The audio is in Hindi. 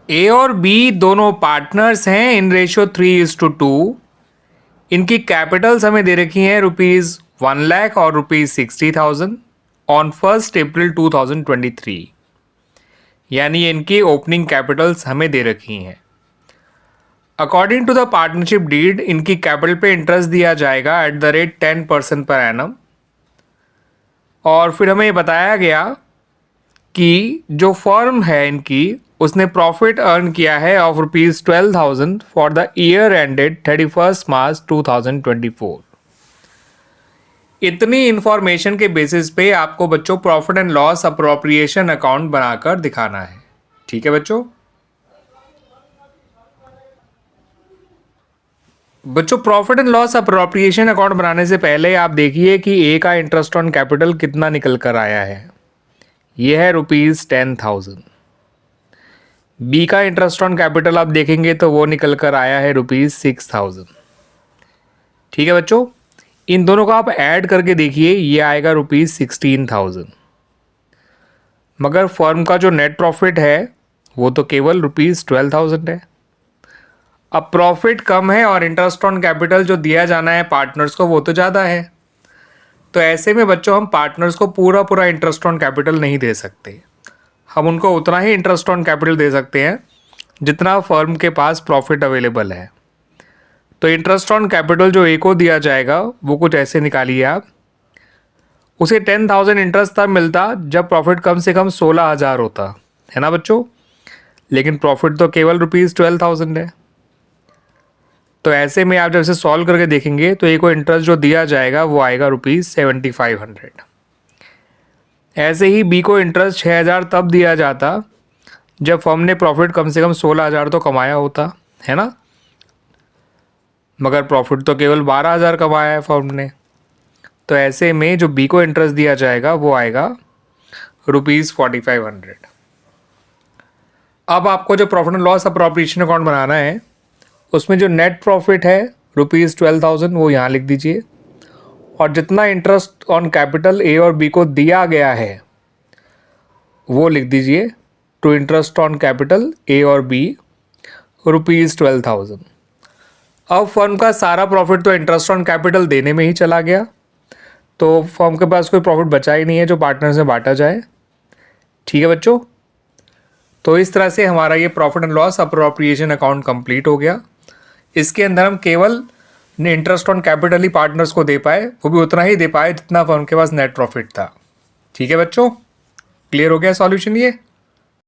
ए और बी दोनों पार्टनर्स हैं इन रेशियो 3:2। इनकी कैपिटल्स हमें दे रखी हैं ₹1,00,000 और ₹60,000 ऑन 1 अप्रैल 2023। यानी इनकी ओपनिंग कैपिटल्स हमें दे रखी हैं। According to the partnership deed इनकी कैपिटल पे इंटरेस्ट दिया जाएगा at the rate 10% per annum. और फिर हमें बताया गया कि जो फर्म है इनकी उसने प्रॉफिट अर्न किया है of ₹12,000 for the year ended 31 मार्च 2024। इतनी इंफॉर्मेशन के बेसिस पे आपको बच्चों profit and loss appropriation account बनाकर दिखाना है। ठीक है बच्चों। Profit and loss appropriation account बनाने से पहले आप देखिए कि ए का इंटरेस्ट ऑन कैपिटल कितना निकल कर आया है। यह है ₹10,000। बी का इंटरेस्ट ऑन कैपिटल आप देखेंगे तो वो निकल कर आया है ₹6,000। ठीक है बच्चों, इन दोनों को आप ऐड करके देखिए, ये आएगा ₹16,000। मगर फर्म का जो नेट प्रॉफिट है वो तो केवल ₹12,000 है। अब प्रॉफिट कम है और इंटरेस्ट ऑन कैपिटल जो दिया जाना है पार्टनर्स को वो तो ज़्यादा है। तो ऐसे में बच्चों हम पार्टनर्स को पूरा इंटरेस्ट ऑन कैपिटल नहीं दे सकते। हम उनको उतना ही इंटरेस्ट ऑन कैपिटल दे सकते हैं जितना फर्म के पास प्रॉफिट अवेलेबल है। तो इंटरेस्ट ऑन कैपिटल जो ए को दिया जाएगा वो कुछ ऐसे निकालिए आप। उसे 10,000 इंटरेस्ट तब मिलता जब प्रॉफिट कम से कम 16,000 होता है ना बच्चों। लेकिन प्रॉफिट तो केवल ₹12,000 है। तो ऐसे में आप जब इसे सॉल्व करके देखेंगे तो ए को इंटरेस्ट जो दिया जाएगा वो आएगा ₹7,500। ऐसे ही बी को इंटरेस्ट 6,000 तब दिया जाता जब फर्म ने प्रॉफिट कम से कम 16,000 तो कमाया होता है ना। मगर प्रॉफिट तो केवल 12,000 कमाया है फर्म ने। तो ऐसे में जो बी को इंटरेस्ट दिया जाएगा वो आएगा ₹4,500। अब आपको जो profit and loss appropriation account बनाना है उसमें जो नेट प्रॉफिट है ₹12,000 वो यहाँ लिख दीजिए। और जितना इंटरेस्ट ऑन कैपिटल ए और बी को दिया गया है वो लिख दीजिए to interest on capital A और बी ₹12,000। अब फर्म का सारा प्रॉफिट तो इंटरेस्ट ऑन कैपिटल देने में ही चला गया, तो फर्म के पास कोई प्रॉफिट बचा ही नहीं है जो पार्टनर्स में बांटा जाए। ठीक है बच्चों, तो इस तरह से हमारा ये profit and loss appropriation account complete हो गया। इसके अंदर हम केवल interest on capital he partners को दे पाए, वो भी उतना ही दे पाए जितना फर्म के पास नेट प्रॉफिट था। ठीक है बच्चों, क्लियर हो गया सॉल्यूशन ये।